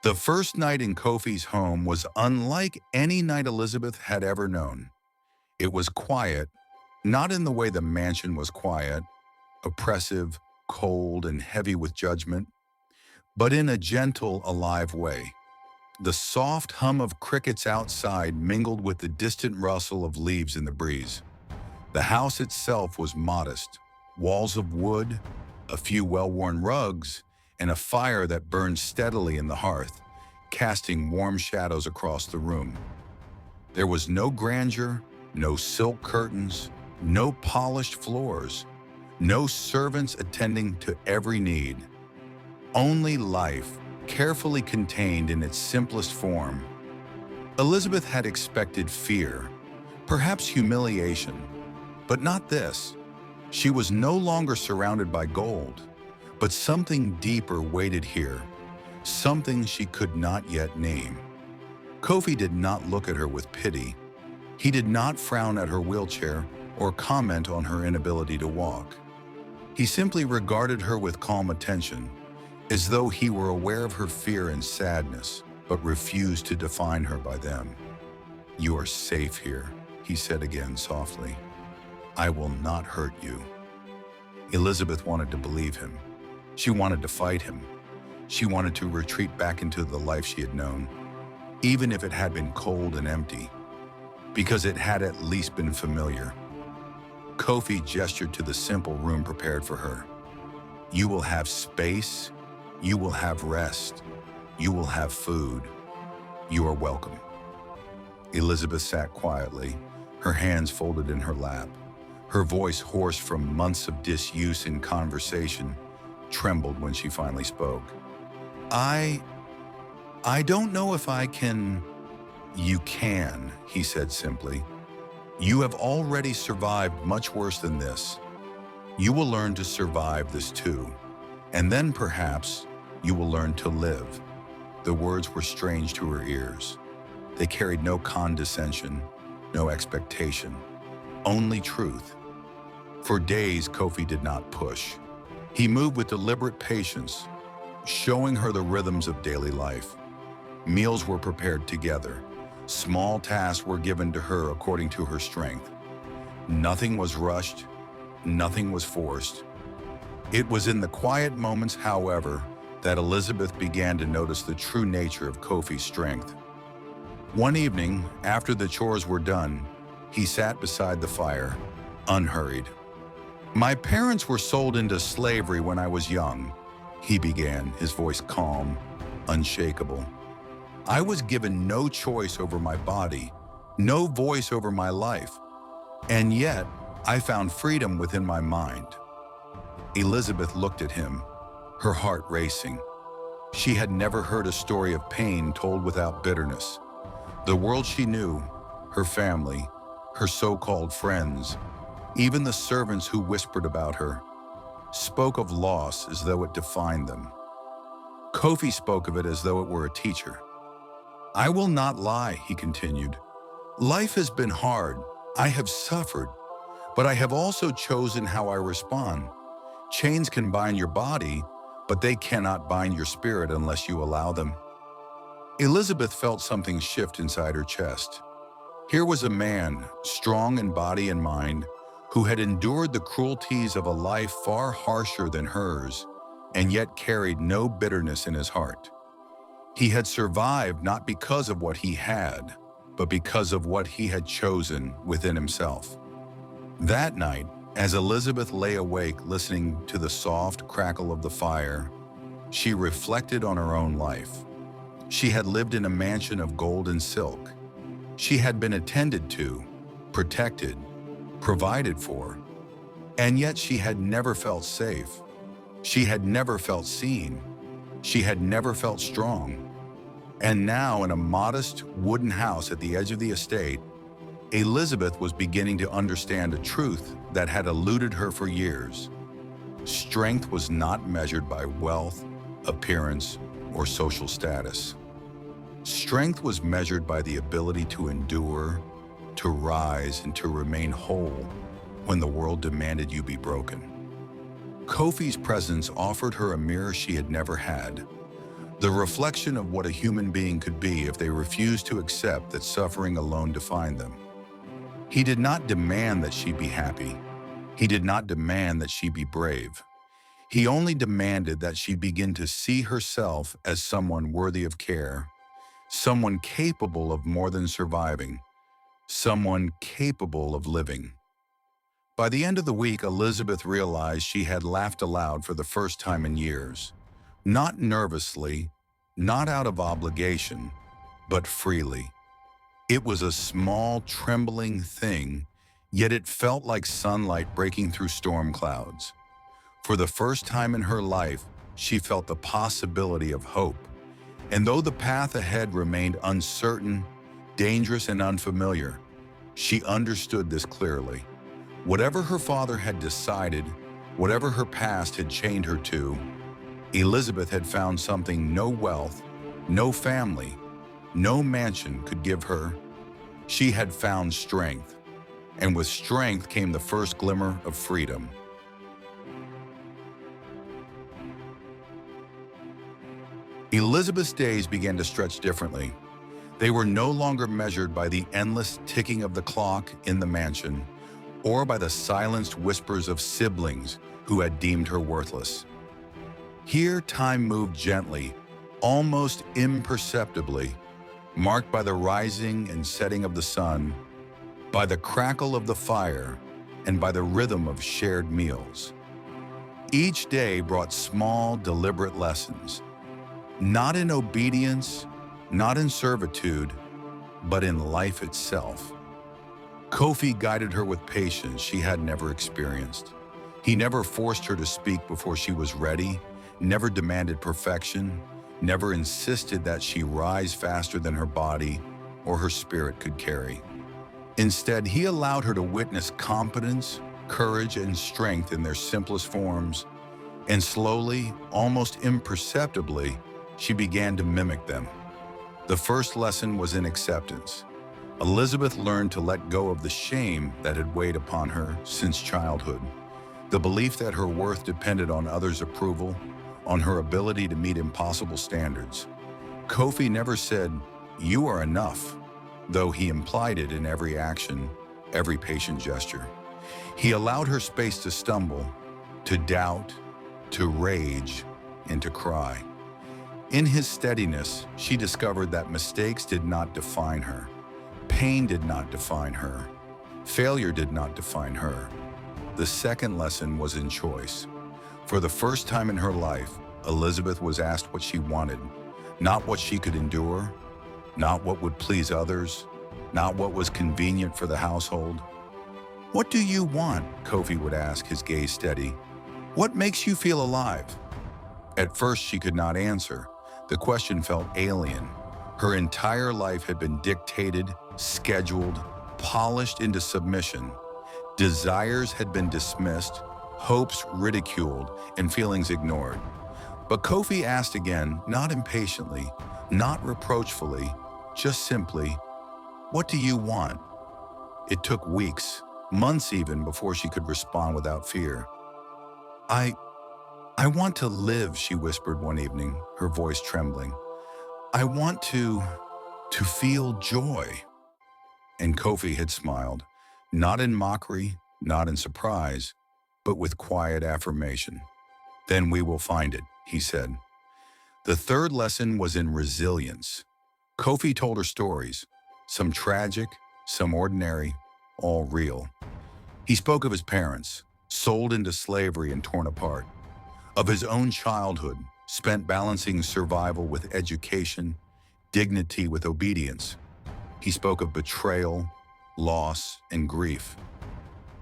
The first night in Kofi's home was unlike any night Elizabeth had ever known. It was quiet, not in the way the mansion was quiet, oppressive, cold, and heavy with judgment, but in a gentle, alive way. The soft hum of crickets outside mingled with the distant rustle of leaves in the breeze. The house itself was modest, walls of wood, a few well-worn rugs, and a fire that burned steadily in the hearth, casting warm shadows across the room. There was no grandeur, no silk curtains, no polished floors, no servants attending to every need. Only life, carefully contained in its simplest form. Elizabeth had expected fear, perhaps humiliation, but not this. She was no longer surrounded by gold, but something deeper waited here, something she could not yet name. Kofi did not look at her with pity. He did not frown at her wheelchair or comment on her inability to walk. He simply regarded her with calm attention, as though he were aware of her fear and sadness, but refused to define her by them. "You are safe here," he said again softly. "I will not hurt you." Elizabeth wanted to believe him. She wanted to fight him. She wanted to retreat back into the life she had known, even if it had been cold and empty, because it had at least been familiar. Kofi gestured to the simple room prepared for her. "You will have space. You will have rest. You will have food. You are welcome." Elizabeth sat quietly, her hands folded in her lap. Her voice, hoarse from months of disuse in conversation, trembled when she finally spoke. I don't know if I can." "You can," he said simply. "You have already survived much worse than this. You will learn to survive this too, and then perhaps you will learn to live." The words were strange to her ears. They carried no condescension, no expectation, only truth. For days, Kofi did not push. He moved with deliberate patience, showing her the rhythms of daily life. Meals were prepared together. Small tasks were given to her according to her strength. Nothing was rushed, nothing was forced. It was in the quiet moments, however, that Elizabeth began to notice the true nature of Kofi's strength. One evening, after the chores were done, he sat beside the fire, unhurried. "My parents were sold into slavery when I was young," he began, his voice calm, unshakable. "I was given no choice over my body, no voice over my life, and yet I found freedom within my mind." Elizabeth looked at him, her heart racing. She had never heard a story of pain told without bitterness. The world she knew, her family, her so-called friends, even the servants who whispered about her, spoke of loss as though it defined them. Kofi spoke of it as though it were a teacher. "I will not lie," he continued. "Life has been hard. I have suffered, but I have also chosen how I respond. Chains can bind your body, but they cannot bind your spirit unless you allow them." Elizabeth felt something shift inside her chest. Here was a man, strong in body and mind, who had endured the cruelties of a life far harsher than hers, and yet carried no bitterness in his heart. He had survived not because of what he had, but because of what he had chosen within himself. That night, as Elizabeth lay awake listening to the soft crackle of the fire, she reflected on her own life. She had lived in a mansion of gold and silk. She had been attended to, protected, provided for, and yet she had never felt safe. She had never felt seen. She had never felt strong. And now, in a modest wooden house at the edge of the estate, Elizabeth was beginning to understand a truth that had eluded her for years. Strength was not measured by wealth, appearance, or social status. Strength was measured by the ability to endure, to rise, and to remain whole when the world demanded you be broken. Kofi's presence offered her a mirror she had never had. the reflection of what a human being could be if they refused to accept that suffering alone defined them. He did not demand that she be happy. He did not demand that she be brave. He only demanded that she begin to see herself as someone worthy of care, someone capable of more than surviving, someone capable of living. By the end of the week, Elizabeth realized she had laughed aloud for the first time in years. Not nervously, not out of obligation, but freely. It was a small, trembling thing, yet it felt like sunlight breaking through storm clouds. For the first time in her life, she felt the possibility of hope. And though the path ahead remained uncertain, dangerous, and unfamiliar, she understood this clearly. Whatever her father had decided, whatever her past had chained her to, Elizabeth had found something no wealth, no family, no mansion could give her. She had found strength, and with strength came the first glimmer of freedom. Elizabeth's days began to stretch differently. They were no longer measured by the endless ticking of the clock in the mansion, or by the silenced whispers of siblings who had deemed her worthless. Here, time moved gently, almost imperceptibly, marked by the rising and setting of the sun, by the crackle of the fire, and by the rhythm of shared meals. Each day brought small, deliberate lessons, not in obedience, not in servitude, but in life itself. Kofi guided her with patience she had never experienced. He never forced her to speak before she was ready, never demanded perfection, never insisted that she rise faster than her body or her spirit could carry. Instead, he allowed her to witness competence, courage, and strength in their simplest forms, and slowly, almost imperceptibly, she began to mimic them. The first lesson was in acceptance. Elizabeth learned to let go of the shame that had weighed upon her since childhood, the belief that her worth depended on others' approval, on her ability to meet impossible standards. Kofi never said, "You are enough," though he implied it in every action, every patient gesture. He allowed her space to stumble, to doubt, to rage, and to cry. In his steadiness, she discovered that mistakes did not define her. Pain did not define her. Failure did not define her. The second lesson was in choice. For the first time in her life, Elizabeth was asked what she wanted, not what she could endure, not what would please others, not what was convenient for the household. "What do you want?" Kofi would ask, his gaze steady. "What makes you feel alive?" At first, she could not answer. The question felt alien. Her entire life had been dictated, scheduled, polished into submission. Desires had been dismissed, hopes ridiculed, and feelings ignored. But Kofi asked again, not impatiently, not reproachfully, just simply, "What do you want?" It took weeks, months even, before she could respond without fear. I want to live," she whispered one evening, her voice trembling. "I want to feel joy." And Kofi had smiled, not in mockery, not in surprise, but with quiet affirmation. "Then we will find it," he said. The third lesson was in resilience. Kofi told her stories, some tragic, some ordinary, all real. He spoke of his parents, sold into slavery and torn apart, of his own childhood, spent balancing survival with education, dignity with obedience. He spoke of betrayal, loss, and grief.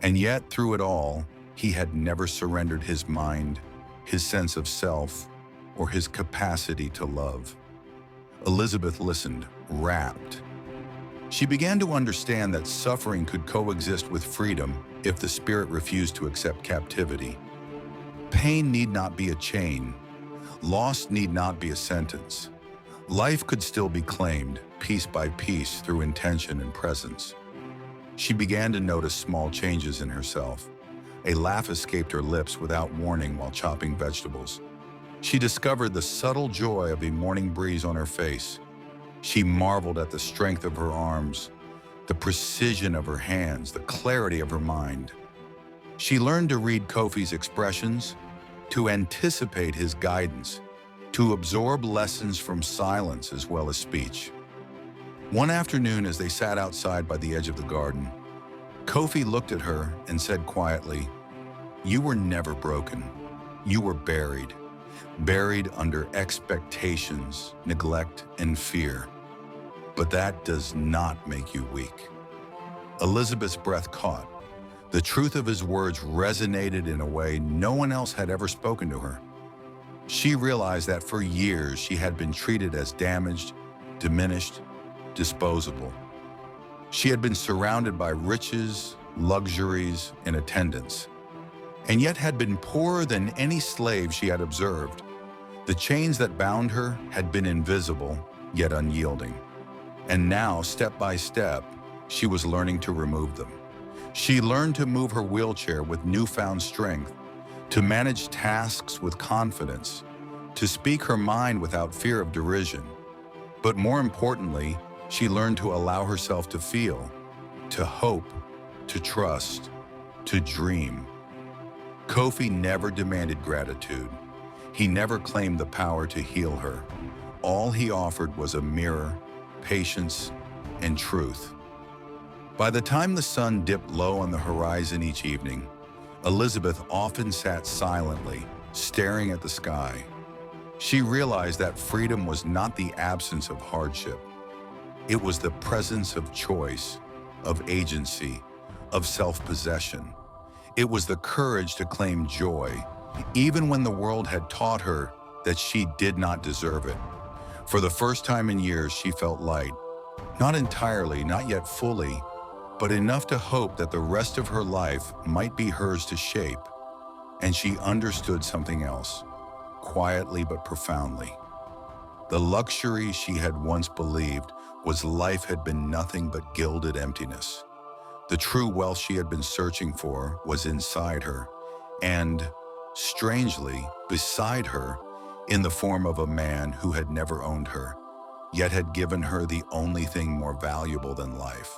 And yet, through it all, he had never surrendered his mind, his sense of self, or his capacity to love. Elizabeth listened, rapt. She began to understand that suffering could coexist with freedom if the spirit refused to accept captivity. Pain need not be a chain. Loss need not be a sentence. Life could still be claimed, piece by piece, through intention and presence. She began to notice small changes in herself. A laugh escaped her lips without warning while chopping vegetables. She discovered the subtle joy of the morning breeze on her face. She marveled at the strength of her arms, the precision of her hands, the clarity of her mind. She learned to read Kofi's expressions, to anticipate his guidance, to absorb lessons from silence as well as speech. One afternoon, as they sat outside by the edge of the garden, Kofi looked at her and said quietly, "You were never broken. You were buried. Buried under expectations, neglect, and fear. But that does not make you weak." Elizabeth's breath caught. The truth of his words resonated in a way no one else had ever spoken to her. She realized that for years she had been treated as damaged, diminished, disposable. She had been surrounded by riches, luxuries, and attendance, and yet had been poorer than any slave she had observed. The chains that bound her had been invisible, yet unyielding. And now, step by step, she was learning to remove them. She learned to move her wheelchair with newfound strength, to manage tasks with confidence, to speak her mind without fear of derision. But more importantly, she learned to allow herself to feel, to hope, to trust, to dream. Kofi never demanded gratitude. He never claimed the power to heal her. All he offered was a mirror, patience, and truth. By the time the sun dipped low on the horizon each evening, Elizabeth often sat silently, staring at the sky. She realized that freedom was not the absence of hardship. It was the presence of choice, of agency, of self-possession. It was the courage to claim joy, even when the world had taught her that she did not deserve it. For the first time in years, she felt light. Not entirely, not yet fully, but enough to hope that the rest of her life might be hers to shape. And she understood something else, quietly but profoundly. The luxury she had once believed was life had been nothing but gilded emptiness. The true wealth she had been searching for was inside her, and, strangely, beside her, in the form of a man who had never owned her, yet had given her the only thing more valuable than life.